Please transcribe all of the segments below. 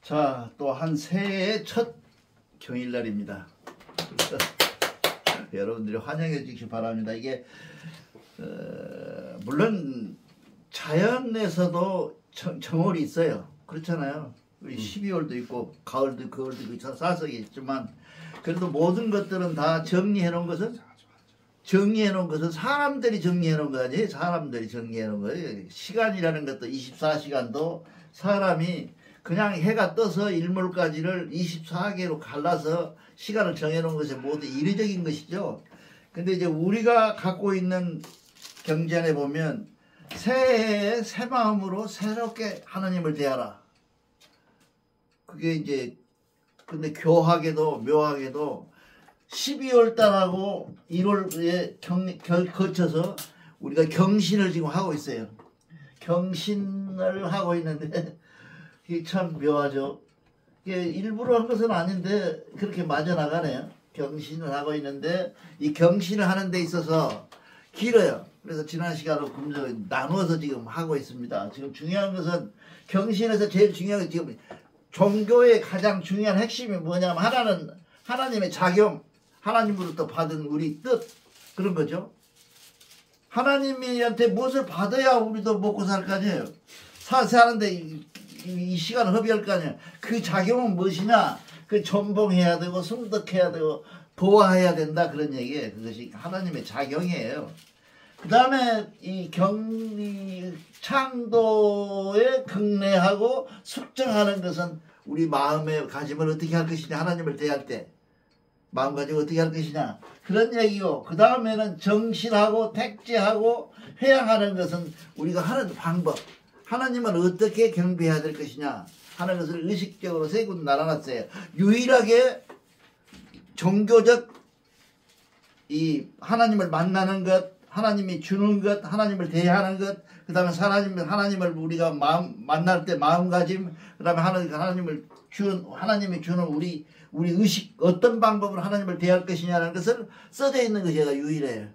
자, 또 한 새해의 첫 경일날입니다. 여러분들이 환영해 주시기 바랍니다. 이게 물론 자연에서도 정월이 있어요. 그렇잖아요. 12월도 있고 가을도 있고 사석이 있지만 그래도 모든 것들은 다 정리해 놓은 것은 사람들이 정리해 놓은 거 아니에요. 사람들이 정리해 놓은 거예요. 시간이라는 것도 24시간도 사람이 그냥 해가 떠서 일몰까지를 24개로 갈라서 시간을 정해 놓은 것이 모두 이례적인 것이죠. 근데 이제 우리가 갖고 있는 경전에 보면 새해에 새 마음으로 새롭게 하나님을 대하라. 그게 이제 근데 묘하게도 12월 달하고 1월에 거쳐서 우리가 경신을 지금 하고 있어요. 경신을 하고 있는데 이게 참 묘하죠. 이게 일부러 한 것은 아닌데 그렇게 맞아 나가네요. 경신을 하고 있는데 이 경신을 하는 데 있어서 길어요. 그래서 지난 시간으로 나누어서 지금 하고 있습니다. 지금 중요한 것은 경신에서 제일 중요한 게 지금 종교의 가장 중요한 핵심이 뭐냐면 하나는 하나님의 작용, 하나님으로부터 받은 우리 뜻 그런 거죠. 하나님한테 무엇을 받아야 우리도 먹고 살 거 아니에요. 사는데 이 시간을 허비할 거 아니에요. 그 작용은 무엇이냐? 그 존봉해야 되고 승덕해야 되고 보호해야 된다 그런 얘기예요. 그것이 하나님의 작용이에요. 그 다음에 이 창도에 긍내하고 숙정하는 것은 우리 마음의 가짐을 어떻게 할 것이냐. 하나님을 대할 때 마음가짐 어떻게 할 것이냐 그런 얘기고, 그 다음에는 정신하고 택지하고 회양하는 것은 우리가 하는 방법, 하나님을 어떻게 경배해야 될 것이냐 하는 것을 의식적으로 세 군 나눠놨어요. 유일하게 종교적 이 하나님을 만나는 것, 하나님이 주는 것, 하나님을 대하는 것, 그 다음에 하나님을 우리가 만날 때 마음가짐, 그 다음에 하나님이 주는 우리 의식, 어떤 방법으로 하나님을 대할 것이냐는 것을 써져 있는 것이 유일해요.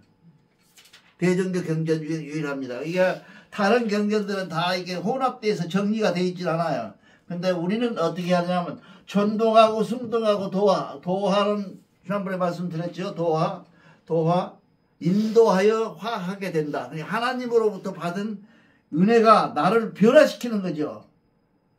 대종교 경전 중에 유일합니다. 이게 다른 경전들은 다 이게 혼합돼서 정리가 되어 있질 않아요. 근데 우리는 어떻게 하냐면 전동하고 승동하고 도화는 지난번에 말씀드렸죠. 도화 인도하여 화하게 된다. 하나님으로부터 받은 은혜가 나를 변화시키는 거죠.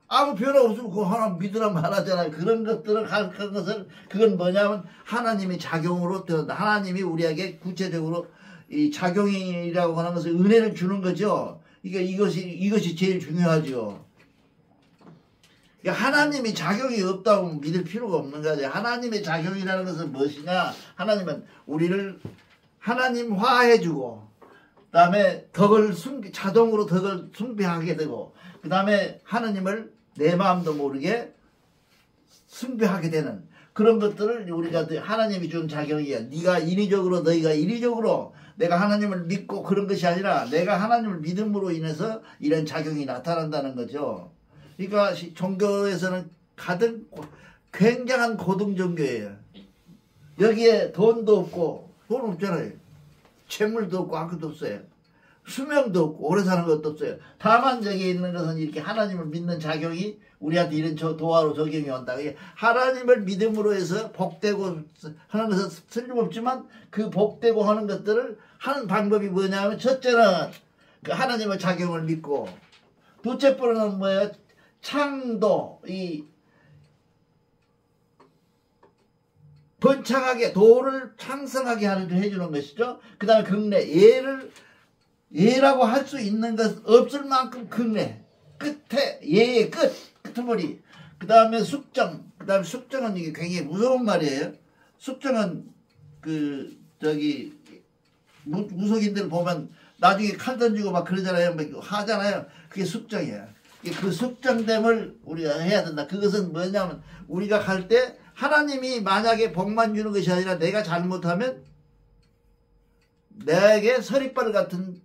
아무 변화 없으면 그거 하나 믿으라 말하잖아요. 그런 것들을 할 것을, 그건 뭐냐면 하나님의 작용으로 하나님이 우리에게 구체적으로 이 작용이라고 하는 것을 은혜를 주는 거죠. 이것이 제일 중요하죠. 그러니까 하나님이 작용이 없다고 믿을 필요가 없는 거죠. 하나님의 작용이라는 것은 무엇이냐? 하나님은 우리를 하나님화해주고, 그 다음에 자동으로 덕을 숭배하게 되고, 그 다음에 하나님을 내 마음도 모르게 숭배하게 되는 그런 것들을 우리가 하나님이 준 작용이야. 너희가 인위적으로 내가 하나님을 믿고 그런 것이 아니라 내가 하나님을 믿음으로 인해서 이런 작용이 나타난다는 거죠. 그러니까 종교에서는 가장 굉장한 고등종교예요. 여기에 돈도 없고, 돈 없잖아요. 재물도 없고 아무것도 없어요. 수명도 없고 오래 사는 것도 없어요. 다만 저기에 있는 것은 이렇게 하나님을 믿는 작용이 우리한테 이런 도화로 적용이 온다. 하나님을 믿음으로 해서 복되고 하는 것은 틀림없지만 그 복되고 하는 것들을 하는 방법이 뭐냐면, 첫째는 그 하나님의 작용을 믿고, 둘째 번은 뭐예요? 창도, 번창하게, 도를 창성하게 해주는 것이죠. 그 다음에 긍내, 예라고 할 수 있는 것 없을 만큼 긍내, 끝에, 예의 끝머리. 그 다음에 숙정, 숙정은 이게 굉장히 무서운 말이에요. 숙정은 무속인들 보면 나중에 칼 던지고 막 그러잖아요. 막 하잖아요. 그게 숙정이에요. 그 숙정됨을 우리가 해야 된다. 그것은 뭐냐면 우리가 갈 때 하나님이 만약에 복만 주는 것이 아니라 내가 잘못하면 내게 서리발 같은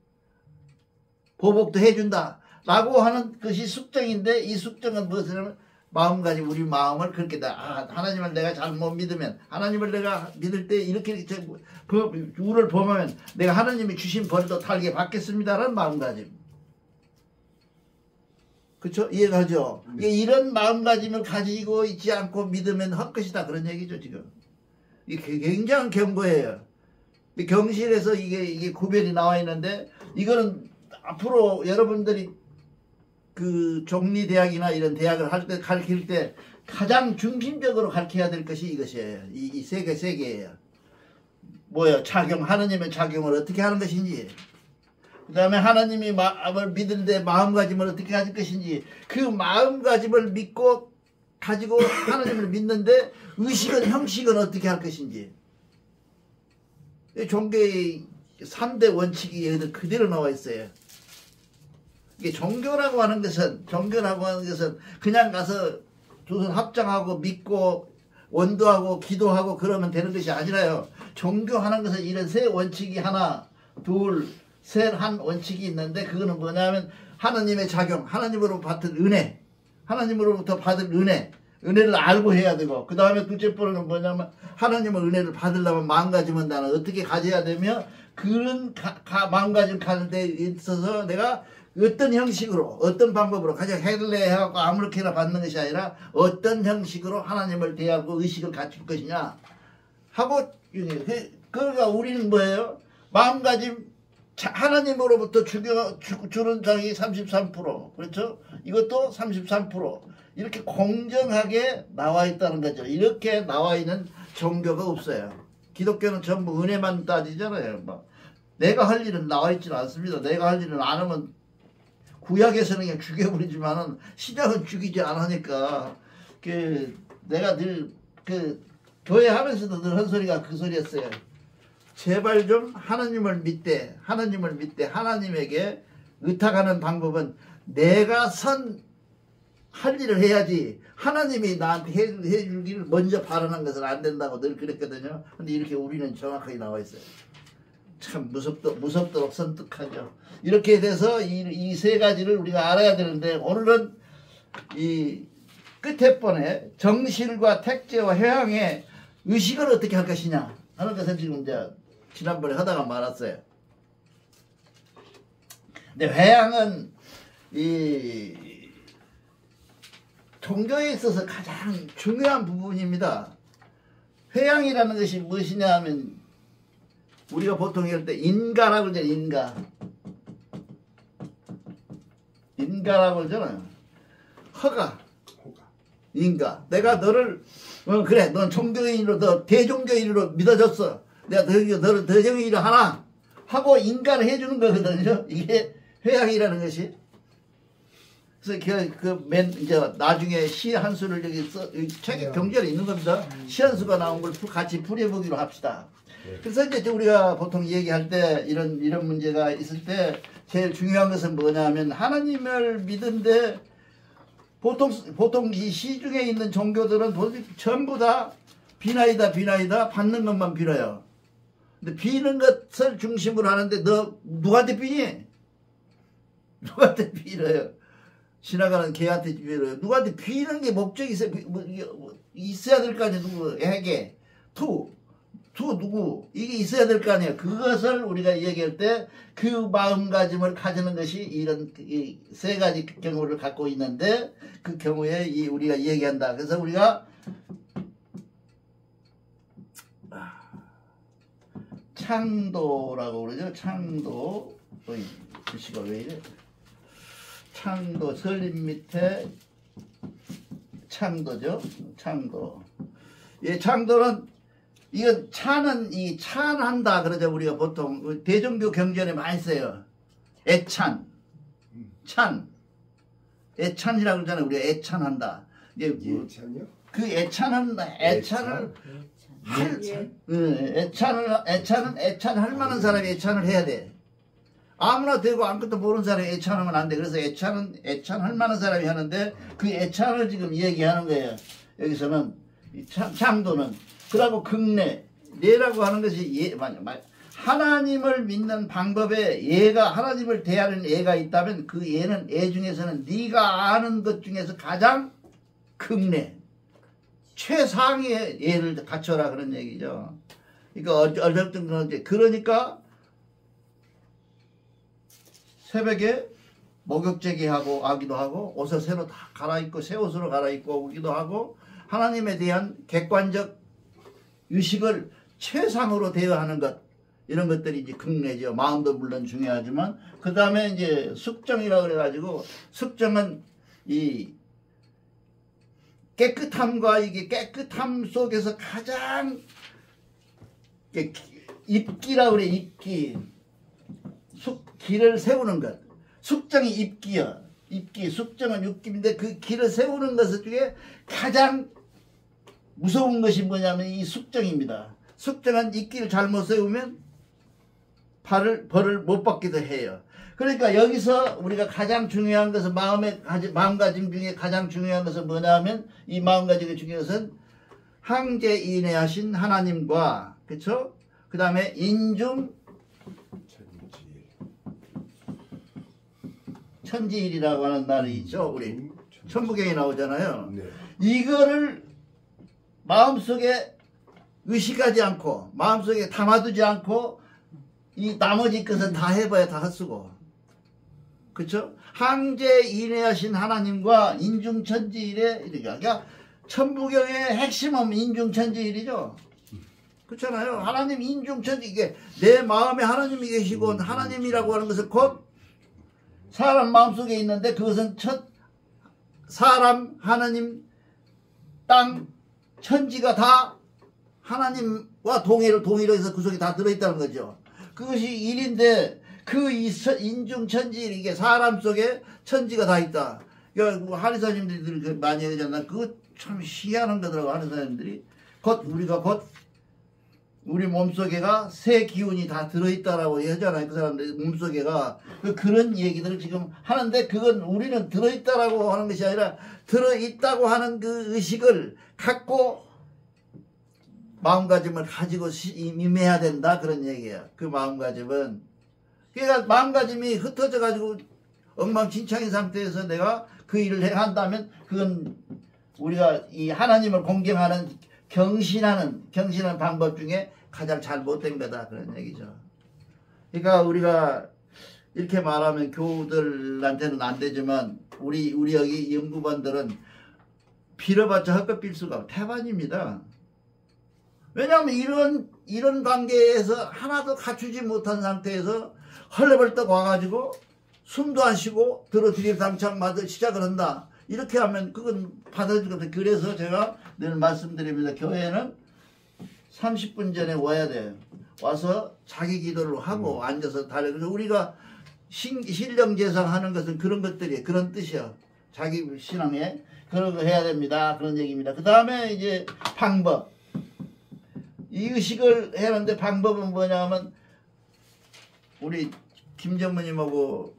보복도 해준다 라고 하는 것이 숙정인데, 이 숙정은 무엇이냐면 마음가짐, 우리 마음을 그렇게 하나님을 내가 잘못 믿으면, 하나님을 내가 믿을 때 이렇게 우를 범하면 내가 하나님이 주신 벌도 달게 받겠습니다라는 마음가짐. 그렇죠? 이해가죠? 이런 마음가짐을 가지고 있지 않고 믿으면 헛것이다 그런 얘기죠 지금. 이게 굉장한 경고예요. 경실에서 이게 구별이 나와 있는데 이거는 앞으로 여러분들이 그 종리대학이나 이런 대학을 할 때 가르칠 때 가장 중심적으로 가르쳐야 될 것이 이것이에요. 이 세 개예요. 뭐예요? 하나님의 작용을 어떻게 하는 것인지, 그 다음에 하나님이 마음을 믿는데 마음가짐을 어떻게 가질 것인지, 그 마음가짐을 믿고 가지고 하나님을 믿는데 의식은 형식은 어떻게 할 것인지. 종교의 3대 원칙이 그대로 나와 있어요. 이게 종교라고 하는 것은 그냥 가서 두 손 합장하고 믿고 원도하고 기도하고 그러면 되는 것이 아니라요. 종교하는 것은 이런 세 원칙이 하나, 둘, 셋 한 원칙이 있는데 그거는 뭐냐면 하나님의 작용, 하나님으로 받은 은혜, 하나님으로부터 받은 은혜를 알고 해야 되고, 그 다음에 둘째 번은 뭐냐면 하나님의 은혜를 받으려면 마음가짐은 나는 어떻게 가져야 되며, 그런 마음가짐 가는 데 있어서 내가 어떤 형식으로 어떤 방법으로 가장 해달래하고 아무렇게나 받는 것이 아니라 어떤 형식으로 하나님을 대하고 의식을 갖출 것이냐 하고, 그러니까 우리는 뭐예요? 마음가짐 하나님으로부터 주는 장이 33%, 그렇죠? 이것도 33% 이렇게 공정하게 나와 있다는 거죠. 이렇게 나와 있는 종교가 없어요. 기독교는 전부 은혜만 따지잖아요. 내가 할 일은 나와 있지는 않습니다. 내가 할 일은 안 하면 구약에서는 그냥 죽여버리지만은 신약은 죽이지 않으니까, 내가 늘 교회 하면서도 늘 한 소리가 그 소리였어요. 제발 좀 하나님을 믿되 하나님에게 의탁하는 방법은 내가 할 일을 해야지 하나님이 나한테 해주기를 먼저 바라는 것은 안 된다고 늘 그랬거든요. 근데 이렇게 우리는 정확하게 나와 있어요. 참 무섭도록 선뜻하죠. 이렇게 돼서 이 세 가지를 우리가 알아야 되는데, 오늘은 이 끝에 번에 정실과 택제와 회향의 의식을 어떻게 할 것이냐 하는 것을 지금 이제 지난번에 하다가 말았어요. 근데 회향은 이 종교에 있어서 가장 중요한 부분입니다. 회향이라는 것이 무엇이냐 하면, 우리가 보통 이럴 때 인가라고 그러잖아요. 인가라고 그러잖아요. 허가. 인가. 내가 너를 그래, 넌 종교인으로, 너 대종교인으로 믿어줬어. 내가 너를 대종교인으로 하나 하고 인가를 해주는 거거든요. 이게 회향이라는 것이. 그래서 이제 나중에 시 한 수를 여기 책에 경제에 있는 겁니다. 시 한 수가 나온 걸 같이 풀어보기로 합시다. 그래서 이제 우리가 보통 얘기할 때 이런 문제가 있을 때 제일 중요한 것은 뭐냐면, 하나님을 믿는데 보통 이 시중에 있는 종교들은 전부 다 비나이다 받는 것만 빌어요. 근데 비는 것을 중심으로 하는데 너 누구한테 비니? 누구한테 빌어요? 지나가는 개한테 빌어요. 누구한테 비는 게 목적이 있어야 될 거 아니에요. 누구에게? 누구? 이게 있어야 될 거 아니에요. 그것을 우리가 얘기할 때 그 마음가짐을 가지는 것이 이런 이 세 가지 경우를 갖고 있는데, 그 경우에 우리가 얘기한다. 그래서 우리가 창도라고 그러죠. 창도. 글씨가 왜 이래? 창도, 설립 밑에 창도죠. 창도. 예, 창도는, 이건 찬한다 그러죠. 우리가 보통 대종교 경전에 많이 써요. 애찬이라고 그러잖아요. 우리가 애찬한다. 예찬이요? 그 애찬은 애찬할 만한 사람이 애찬을 해야 돼. 아무나 되고 아무것도 모르는 사람이 애찬하면 안 돼. 그래서 애찬할 만한 사람이 하는데, 그 애찬을 지금 얘기하는 거예요. 여기서는 창도는. 그러고 내라고 하는 것이 하나님을 믿는 방법에 하나님을 대하는 예가 있다면, 그 예는 중에서는 네가 아는 것 중에서 가장 극례, 최상의 예를 갖춰라 그런 얘기죠. 그러니까 어쨌든 그러니까 새벽에 목욕제기 하고 하기도 하고 옷을 새로 다 갈아입고 새 옷으로 갈아입고 오기도 하고 하나님에 대한 객관적 의식을 최상으로 대여하는 것 이런 것들이 이제 긍례죠. 마음도 물론 중요하지만 그 다음에 이제 숙정이라고 그래가지고 숙정은 이 깨끗함과 이게 깨끗함 속에서 가장 입기라고 그래. 입기 길을 세우는 것. 숙정이 입기야. 입기 숙정은 육기인데 그 길을 세우는 것 중에 가장 무서운 것이 뭐냐면 이 숙정입니다. 숙정은 입기를 잘못 세우면 벌을 못 받기도 해요. 그러니까 여기서 우리가 가장 중요한 것은 마음가짐 중에 가장 중요한 것은 뭐냐면 이 마음가짐이 중요한 것은 항제인내하신 하나님과 그쵸? 그 다음에 인중 천지일이라고 하는 날이 있죠. 우리 천부경에 나오잖아요. 네. 이거를 마음속에 의식하지 않고 마음속에 담아두지 않고 이 나머지 것은 다 해봐야 다 헛쓰고 그쵸? 항제인내하신 하나님과 인중천지일에 그러니까 천부경의 핵심은 인중천지일이죠. 그렇잖아요. 하나님 인중천지 이게 내 마음에 하나님이 계시고 하나님이라고 하는 것은 곧 사람 마음속에 있는데 그것은 사람, 하나님, 땅, 천지가 다 하나님과 동의로 해서 그 속에 다 들어있다는 거죠. 그것이 일인데 그 인중천지 이게 사람 속에 천지가 다 있다. 그러니까 한의사님들이 많이 하잖아. 그거 참 희한한 거더라고. 한의사님들이 우리가 우리 몸속에가 새 기운이 다 들어있다라고 하잖아요. 그 사람들 몸속에가 그런 얘기들을 지금 하는데 그건 우리는 들어있다라고 하는 것이 아니라 들어있다고 하는 그 의식을 갖고 마음가짐을 가지고 임해야 된다 그런 얘기예요. 그 마음가짐은 그러니까 마음가짐이 흩어져 가지고 엉망진창인 상태에서 내가 그 일을 한다면 그건 우리가 이 하나님을 공경하는 경신하는 방법 중에 가장 잘못된 거다 그런 얘기죠. 그러니까 우리가 이렇게 말하면 교우들한테는 안 되지만 우리 여기 연구반들은 빌어봤자 헛것 빌 수가 태반입니다. 왜냐하면 이런 관계에서 하나도 갖추지 못한 상태에서 헐레벌떡 와가지고 숨도 안 쉬고 들어들이당창 맞아 시작을 한다. 이렇게 하면 그건 받아들일 것 같아요. 그래서 제가 늘 말씀드립니다. 교회는 30분 전에 와야 돼요. 와서 자기 기도를 하고 앉아서 그래서 우리가 신령제상 하는 것은 그런 것들이에요. 그런 뜻이에요. 자기 신앙에 그런 거 해야 됩니다. 그런 얘기입니다. 그 다음에 이제 방법. 이 의식을 해야 하는데 방법은 뭐냐면 우리 김전무님하고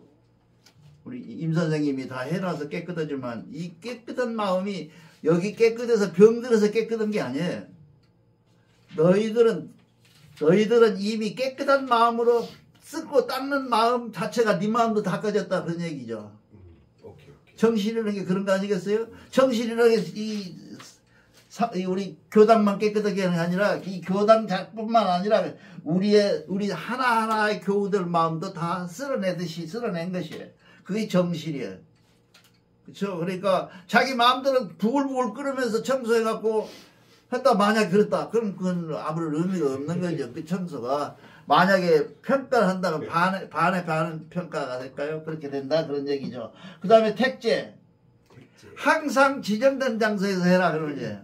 우리 임 선생님이 다 해놔서 깨끗하지만 이 깨끗한 마음이 여기 깨끗해서 병들어서 깨끗한 게 아니에요. 너희들은 이미 깨끗한 마음으로 쓰고 닦는 마음 자체가 네 마음도 닦아졌다 그런 얘기죠. 오케이. 정신이라는 게 그런 거 아니겠어요? 정신이라는 게 우리 교당만 깨끗하게 하는 게 아니라 이 교당뿐만 아니라 우리 하나하나의 교우들 마음도 다 쓸어낸 것이에요. 그게 정신이에요. 그렇죠? 그러니까 자기 마음대로 부글부글 끓으면서 청소해갖고 했다 만약 그렇다 그럼 그건 아무런 의미가 없는 거죠. 그 청소가 만약에 평가를 한다면 반에 평가가 될까요? 그렇게 된다 그런 얘기죠. 그 다음에 택제 항상 지정된 장소에서 해라 그러지.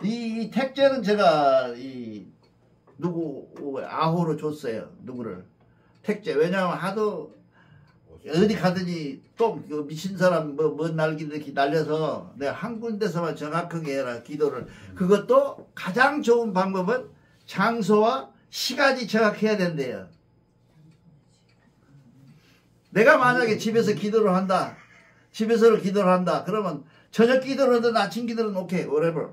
이 택제는 제가 아호로 줬어요. 누구를 택제. 왜냐하면 하도 어디 가더니 또 미친 사람 뭔 날기를 이렇게 날려서 내가 한 군데서만 정확하게 해라 기도를. 그것도 가장 좋은 방법은 장소와 시간이 정확해야 된대요. 내가 만약에 집에서 기도를 한다. 그러면 저녁 기도를 하든 아침 기도는 오케이 whatever.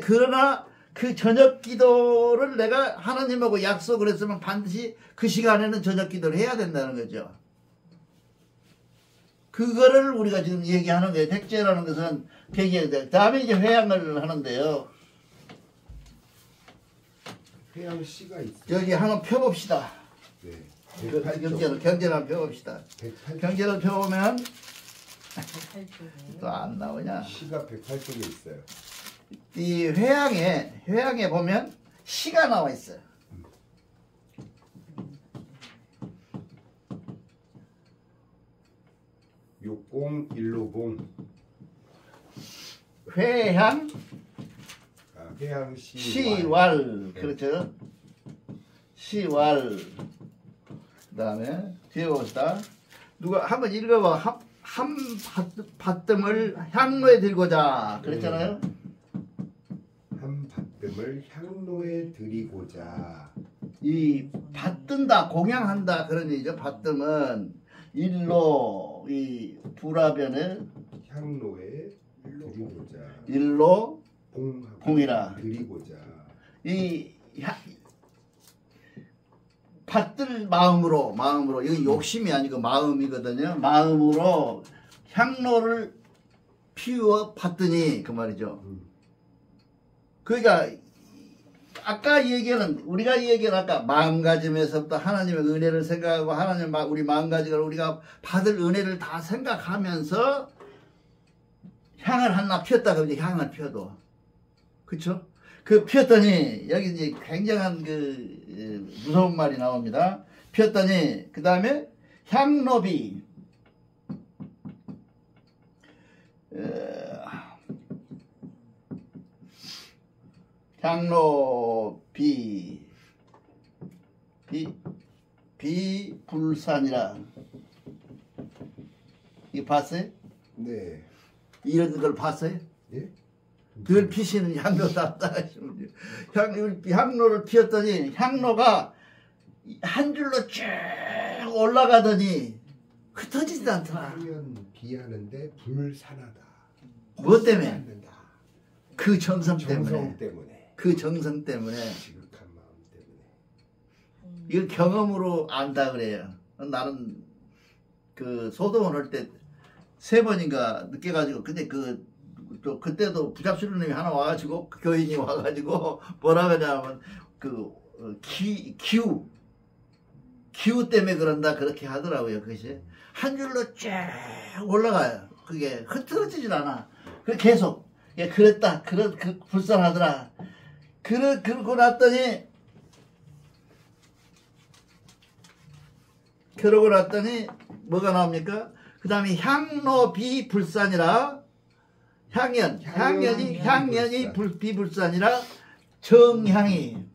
그러나 그 저녁 기도를 내가 하나님하고 약속을 했으면 반드시 그 시간에는 저녁 기도를 해야 된다는 거죠. 그거를 우리가 지금 얘기하는 거예요. 택제라는 것은 계기에 다음에 이제 회양을 하는데요. 회양 씨가 있어요. 여기 한번 펴봅시다. 네. 그 경제를 펴봅시다. 경제를 펴보면 또 안 나오냐? 시가 108쪽에 있어요. 이 회양에 보면 시가 나와 있어요. 육공 일로봉. 회양 회양시 시왈. 그렇죠. 시왈. 그다음에 뒤에 봅시다. 누가 한번 읽어봐. 한 밭뜸을 향로에 들고자 그랬잖아요. 한 밭뜸을 향로에 들이고자. 이 밭든다, 공양한다 그런 얘기죠. 밭뜸은 일로 이 불화변에 향로에 들이고자. 일로 공이라. 들이고자. 이 받들 마음으로 이거 욕심이 아니고 마음이거든요. 마음으로 향로를 피워 받더니 그 말이죠. 그러니까 아까 얘기하는 우리가 얘기한 아까 마음가짐에서부터 하나님의 은혜를 생각하고 하나님 우리 마음가짐을 우리가 받을 은혜를 다 생각하면서 향을 하나 피웠다 그러지. 향을 피워도 그렇죠? 그 피웠더니 여기 이제 굉장한 그 무서운 말이 나옵니다. 피웠더니 그 다음에 향로비 향로비 비불산이라. 이거 봤어요? 네. 이런 걸 봤어요? 예? 늘 피시는 향로다. 향로를 피웠더니 향로가 한 줄로 쭉 올라가더니 흩어지지 않더라. 하면 비하는데 불산하다. 뭐 때문에? 않는다. 그 정성 정성 때문에. 때문에. 그 정성 때문에. 지극한 마음 때문에. 이걸 경험으로 안다 그래요. 나는 그 소동원 할 때 3번인가 늦게 가지고 근데 또 그때도 부잡수르님이 하나 와가지고 교인이 와가지고 뭐라 그러냐면 기우 때문에 그런다 그렇게 하더라고요. 그것이 한 줄로 쫙 올라가요. 그게 흐트러지질 않아. 그 계속 그랬다. 불쌍하더라. 그러고 났더니 뭐가 나옵니까? 그 다음에 향로비 불산이라. 향연이 비불산이라. 정향이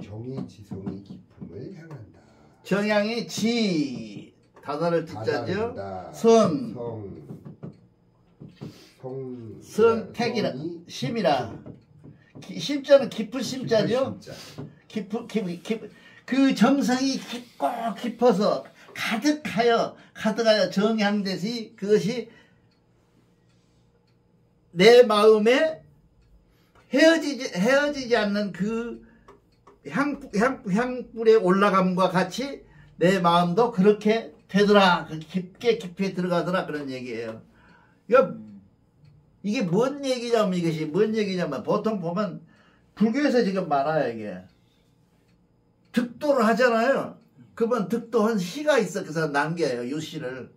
정의지성이 기품을 향한다. 정향이 지 다다를 듣자죠. 성택이라 심이라. 심자는 깊은 심자죠. 그 정성이 깊고 깊어서 가득하여 정향되시 그것이 내 마음에 헤어지지 않는 그 향불의 올라감과 같이 내 마음도 그렇게 되더라. 깊게 들어가더라. 그런 얘기예요. 이게 뭔 얘기냐면 보통 보면 불교에서 지금 많아요. 이게 득도를 하잖아요. 그러면 득도한 시가 있어. 그래서 남겨요. 요 시를.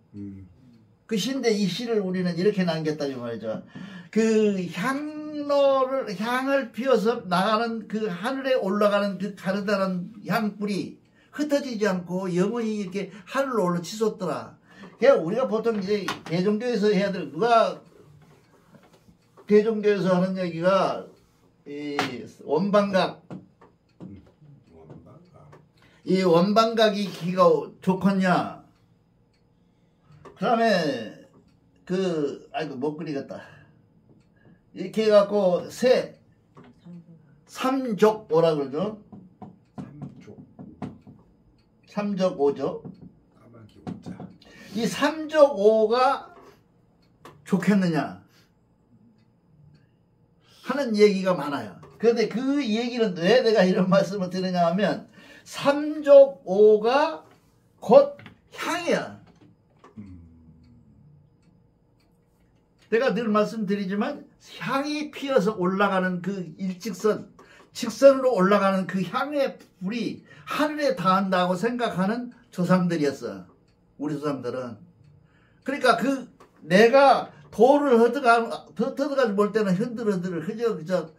그 시인데 이 시를 우리는 이렇게 남겼다고 말이죠. 그 향을 피워서 나가는 그 하늘에 올라가는 그 가르다란 향불이 흩어지지 않고 영원히 이렇게 하늘로 올라 치솟더라. 그러니까 우리가 보통 이제 대종교에서 해야 될 누가 대종교에서 하는 얘기가 이 원방각. 이 원방각이 기가 좋겠냐. 그 다음에 아이고 못 그리겠다. 이렇게 해갖고 삼족 뭐라 그러죠? 삼족오죠. 이 삼족오가 좋겠느냐 하는 얘기가 많아요. 그런데 그 얘기는 왜 내가 이런 말씀을 드리냐 하면 삼족오가 곧 향이야. 내가 늘 말씀드리지만 향이 피어서 올라가는 그 일직선 직선으로 올라가는 그 향의 불이 하늘에 닿는다고 생각하는 조상들이었어. 우리 조상들은. 그러니까 그 내가 돌을 헛어가지고 볼 때는 흔들흔들 그저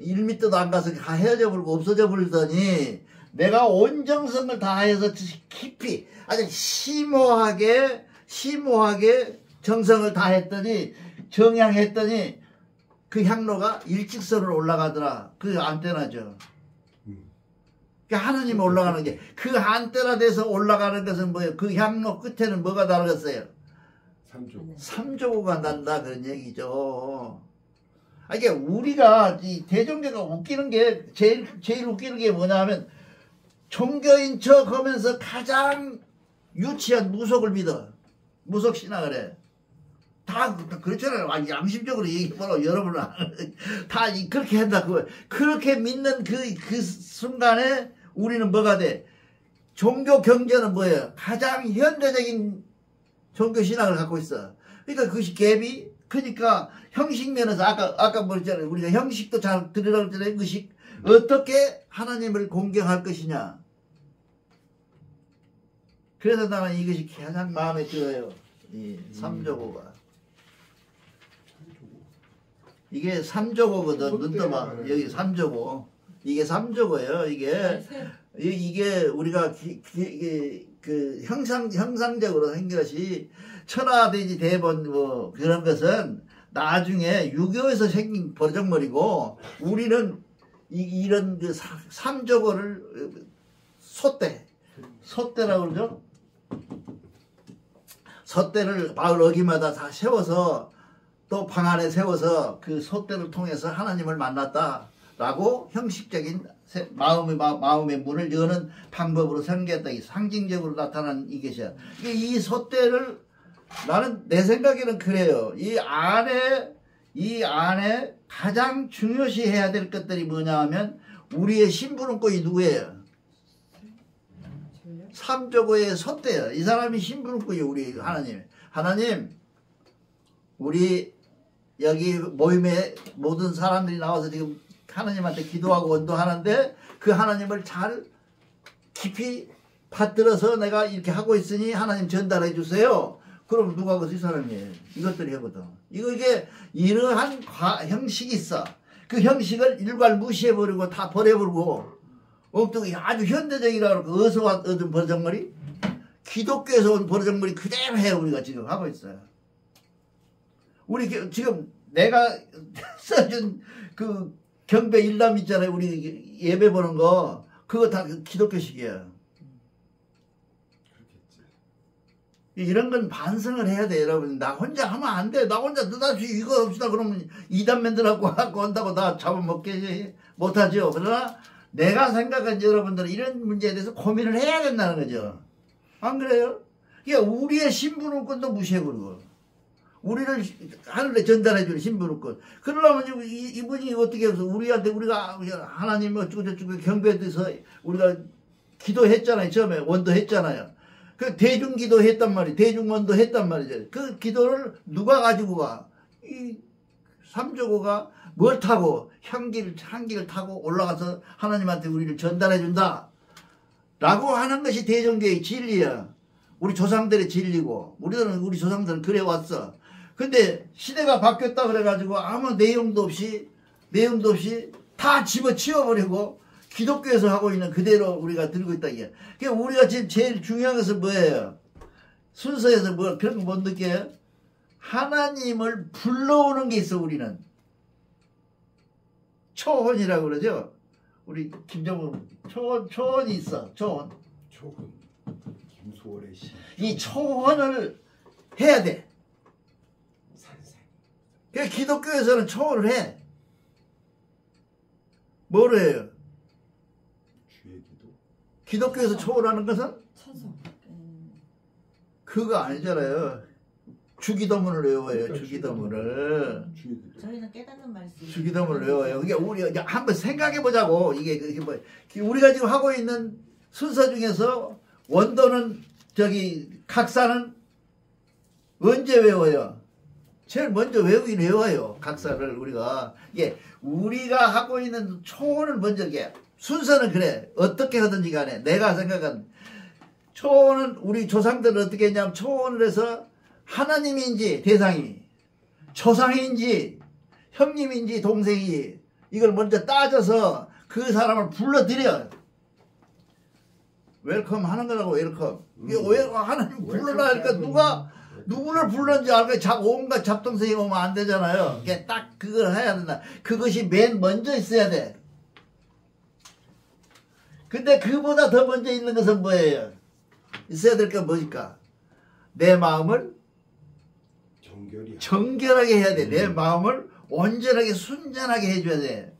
1m도 안 가서 다 헤어져 버리고 없어져 버리더니 내가 온정성을 다해서 깊이 아주 심오하게 정성을 다했더니 정향했더니 그 향로가 일직선으로 올라가더라. 그 안테나죠. 그러니까 하나님 올라가는 게 그 안테나 돼서 올라가는 것은 뭐예요? 그 향로 끝에는 뭐가 다르겠어요? 삼조고가 난다 그런 얘기죠. 이게 우리가 이 대종교가 웃기는 게 제일 웃기는 게 뭐냐면 종교인 척 하면서 가장 유치한 무속을 믿어. 무속 신앙을 해. 다 그렇잖아요. 양심적으로 얘기해보라. 여러분은 다 그렇게 한다. 그렇게 믿는 그 순간에 우리는 뭐가 돼? 종교 경전은 뭐예요? 가장 현대적인 종교 신앙을 갖고 있어. 그러니까 그것이 갭이 그러니까 형식 면에서 아까 뭐랬잖아요. 우리가 형식도 잘 들으라고 했잖아요. 의식 어떻게 하나님을 공경할 것이냐. 그래서 나는 이것이 가장 마음에 들어요. 이 삼조고가. 이게 삼조고거든. 눈떠봐. 여기 삼조고. 이게 삼조고예요. 이게 우리가 그 형상적으로 생긴 것이 천하돼지 대본 뭐 그런 것은 나중에 유교에서 생긴 버정머리고 우리는 이런 그 삼조고를 소대라고 그러죠. 소대를 마을 어귀마다 다 세워서 또 방 안에 세워서 그 소대를 통해서 하나님을 만났다라고 형식적인 마음의 문을 여는 방법으로 생겼다. 상징적으로 나타난 이것이야. 이 소대를 나는 내 생각에는 그래요. 이 안에 가장 중요시 해야 될 것들이 뭐냐 하면 우리의 신부름꾼이 누구예요? 삼조고의 소대예요. 이 사람이 신부름꾼이에요. 우리 하나님 우리 여기 모임에 모든 사람들이 나와서 지금 하나님한테 기도하고 원도하는데 그 하나님을 잘 깊이 받들어서 내가 이렇게 하고 있으니 하나님 전달해 주세요. 그럼 누가 그 이 사람이에요. 이것들이 하거든. 이게 이러한 형식이 있어. 그 형식을 일괄 무시해버리고 다 버려버리고 엉뚱이 아주 현대적이라고 그러고 어디서 얻은 버정머리? 기독교에서 온 버정머리 그대로 해 우리가 지금 하고 있어요. 우리 지금 내가 써준 그 경배 일람 있잖아요. 우리 예배 보는 거 그거 다 기독교식이야. 이런 건 반성을 해야 돼 여러분. 나 혼자 하면 안 돼. 나 혼자 너다시 이거 없이다 그러면 이단맨들하고 갖고 온다고 나 잡아먹게 못하죠. 그러나 내가 생각한 여러분들은 이런 문제에 대해서 고민을 해야 된다는 거죠. 안 그래요? 그러니까 우리의 신분권도 무시해버리고 우리를 하늘에 전달해주는 신분권. 그러려면 이분이 어떻게 해서 우리한테 우리가 하나님 어쩌고저쩌고 경배해서 우리가 기도했잖아요. 처음에 원도했잖아요. 그 대중기도 했단 말이에요. 대중원도 했단 말이죠. 그 기도를 누가 가지고 가? 이 삼조고가 뭘 타고 향기를 타고 올라가서 하나님한테 우리를 전달해준다. 라고 하는 것이 대종교의 진리야. 우리 조상들의 진리고 우리 조상들은 그래왔어. 근데 시대가 바뀌었다 그래가지고 아무 내용도 없이 다 집어치워버리고 기독교에서 하고 있는 그대로 우리가 들고 있다 이게. 그러니까 우리가 지금 제일 중요한 것은 뭐예요? 순서에서 뭐 그런 거 못 느껴요? 하나님을 불러오는 게 있어. 우리는 초혼이라고 그러죠. 우리 김정은 초혼이 있어. 초혼 김소월의 시. 이 초혼을 해야 돼. 그러니까 기독교에서는 초혼을 해. 뭐를 해요? 주의 기도. 기독교에서 초혼하는 것은 찬송. 그거 아니잖아요. 주기도문을 외워요. 그러니까 주기도문을. 저희는 깨닫는 말씀. 주기도문을 외워요. 그게 우리 한번 생각해 보자고. 이게 뭐 우리가 지금 하고 있는 순서 중에서 원도는 각사는 언제 외워요? 제일 먼저 외우긴 외워요. 각사를 우리가. 이게 우리가 하고 있는 초원을 먼저 이게 순서는 그래. 어떻게 하든지 간에 내가 생각한 초원은 우리 조상들은 어떻게 했냐면 초원을 해서 하나님인지 대상이 조상인지 형님인지 동생이 이걸 먼저 따져서 그 사람을 불러들여. 웰컴 하는 거라고 웰컴. 이게 왜 하나님 불러라 하니까 누구를 불렀는지 알고 온갖 잡동생이 오면 안 되잖아요. 이게 딱 그걸 해야 된다. 그것이 맨 먼저 있어야 돼. 근데 그보다 더 먼저 있는 것은 뭐예요? 있어야 될 게 뭐니까? 내 마음을 정결하게 해야 돼. 내 마음을 온전하게 순전하게 해줘야 돼.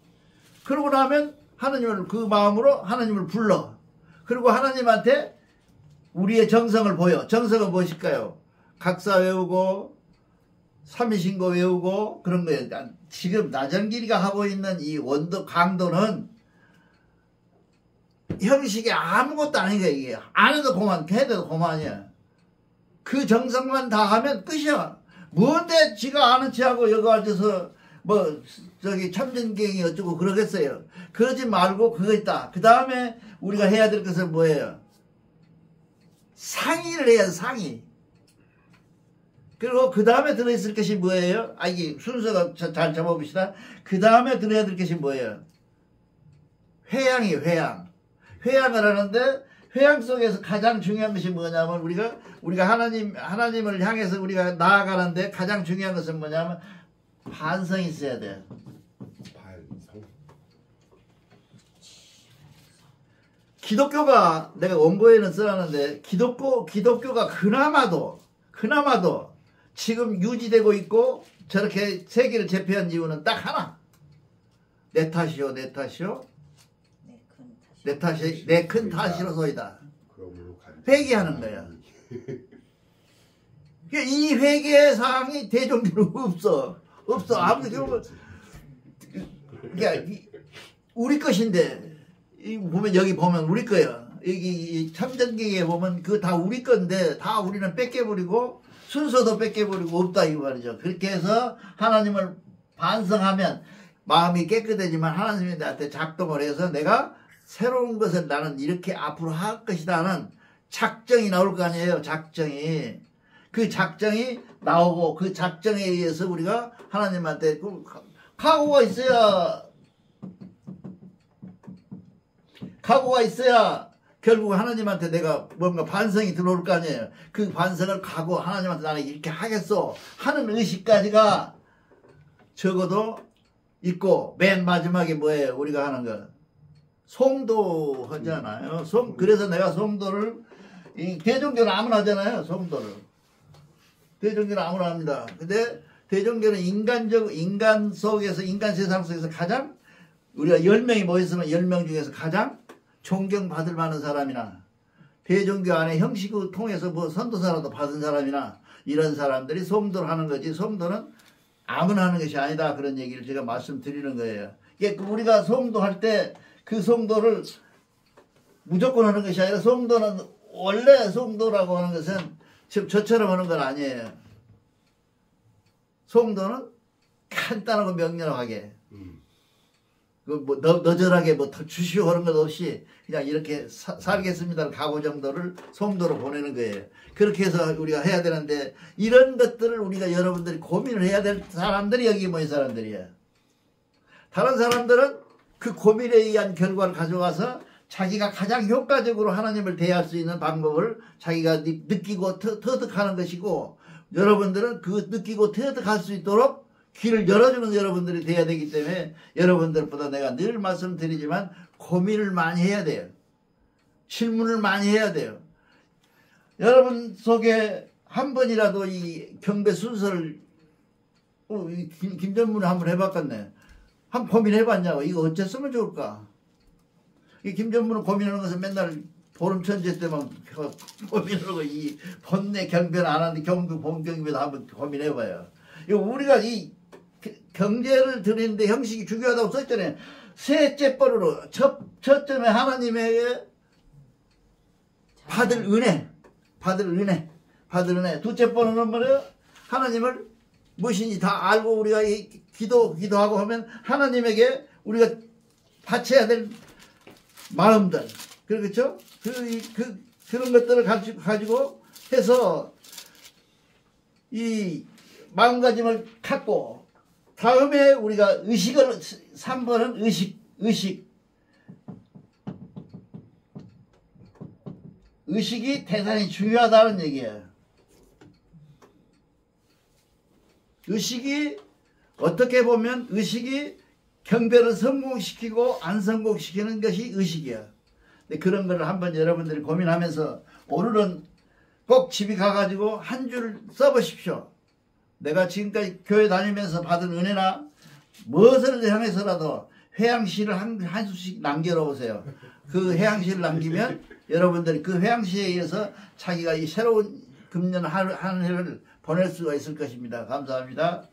그러고 나면 하나님을 그 마음으로 하나님을 불러. 그리고 하나님한테 우리의 정성을 보여. 정성은 무엇일까요? 각사 외우고 삼위신고 외우고 그런 거예요. 지금 나전길이가 하고 있는 이 원도 강도는 형식이 아무것도 아닌 거야. 이게 안 해도 그만, 해도 그만이야. 그 정성만 다 하면 끝이야. 뭔데 지가 아는 체하고 여기 앉아서 뭐 저기 참전경이 어쩌고 그러겠어요. 그러지 말고 그거 있다. 그 다음에 우리가 해야 될 것은 뭐예요? 상의를 해야 돼. 상의. 그리고 그 다음에 들어있을 것이 뭐예요? 이게 순서가 잘 잡아봅시다. 그 다음에 들어야 될 것이 뭐예요? 회양이에요. 회양. 회양을 하는데 회양 속에서 가장 중요한 것이 뭐냐면 우리가 하나님을 향해서 우리가 나아가는데 가장 중요한 것은 뭐냐면 반성이 있어야 돼요. 반성. 기독교가 내가 원고에는 써놨는데 기독교가 그나마도 지금 유지되고 있고 저렇게 세계를 제패한 이유는 딱 하나. 내 탓이요. 내 큰 탓이로소이다. 회개하는 거야. 이 회개 사항이 대종교는 없어. 아무튼 결국은 우리 것인데 보면 여기 보면 우리 거야. 여기 참전기에 보면 그 다 우리 건데 다 우리는 뺏겨버리고 순서도 뺏겨버리고 없다 이 말이죠. 그렇게 해서 하나님을 반성하면 마음이 깨끗해지만 하나님이 나한테 작동을 해서 내가 새로운 것을 나는 이렇게 앞으로 할 것이다 하는 작정이 나올 거 아니에요. 작정이. 그 작정이 나오고 그 작정에 의해서 우리가 하나님한테 각오가 있어야 결국 하나님한테 내가 뭔가 반성이 들어올 거 아니에요. 그 반성을 가고 하나님한테 나는 이렇게 하겠어 하는 의식까지가 적어도 있고 맨 마지막에 뭐예요? 우리가 하는 거. 송도 하잖아요. 그래서 내가 송도를 대종교는 아무나 하잖아요. 송도를. 대종교는 아무나 합니다. 근데 대종교는 인간 속에서 인간 세상 속에서 가장 우리가 10명이 모였으면 10명 중에서 가장 존경받을 만한 사람이나 대종교 안에 형식을 통해서 뭐 선도사라도 받은 사람이나 이런 사람들이 송도를 하는 거지. 송도는 아무나 하는 것이 아니다. 그런 얘기를 제가 말씀드리는 거예요. 이게 우리가 송도할 때 그 송도를 무조건 하는 것이 아니라 송도는 원래 송도라고 하는 것은 지금 저처럼 하는 건 아니에요. 송도는 간단하고 명료하게 뭐 너절하게 뭐 주시오 하는 것 없이 그냥 이렇게 살겠습니다를 각오 정도를 송도로 보내는 거예요. 그렇게 해서 우리가 해야 되는데 이런 것들을 우리가 여러분들이 고민을 해야 될 사람들이 여기 모인 사람들이에요. 다른 사람들은 그 고민에 의한 결과를 가져와서 자기가 가장 효과적으로 하나님을 대할 수 있는 방법을 자기가 느끼고 터득하는 것이고 여러분들은 그 느끼고 터득할 수 있도록 귀를 열어주는 여러분들이 돼야 되기 때문에 여러분들보다 내가 늘 말씀드리지만 고민을 많이 해야 돼요. 질문을 많이 해야 돼요. 여러분 속에 한 번이라도 이 경배 순서를 김전문을 한번 해봤겠네. 한번 고민해봤냐고. 이거 어째 쓰면 좋을까? 이 김전문은 고민하는 것은 맨날 보름천재 때만 고민하고 이 본내 경배는 안 하는데 경배 본경배도 한번 고민해봐요. 이거 우리가 이 경제를 드리는데 형식이 중요하다고 썼잖아요. 셋째 번으로 첫점에 하나님에게 받을 은혜. 둘째 번은 뭐래요? 하나님을 무엇인지 다 알고 우리가 기도하고 하면 하나님에게 우리가 바쳐야 될 마음들, 그렇죠? 그런 것들을 가지고 해서 이 마음가짐을 갖고, 다음에 우리가 의식을, 3번은 의식이 대단히 중요하다는 얘기예요. 의식이 어떻게 보면 의식이 경배를 성공시키고 안 성공시키는 것이 의식이야. 근데 그런 거를 한번 여러분들이 고민하면서 오늘은 꼭 집에 가가지고 한 줄 써보십시오. 내가 지금까지 교회 다니면서 받은 은혜나 무엇을 향해서라도 회양시를 한 수씩 남겨놓으세요. 그 회양시를 남기면 여러분들이 그 회양시에 의해서 자기가 이 새로운 금년 한 해를 보낼 수가 있을 것입니다. 감사합니다.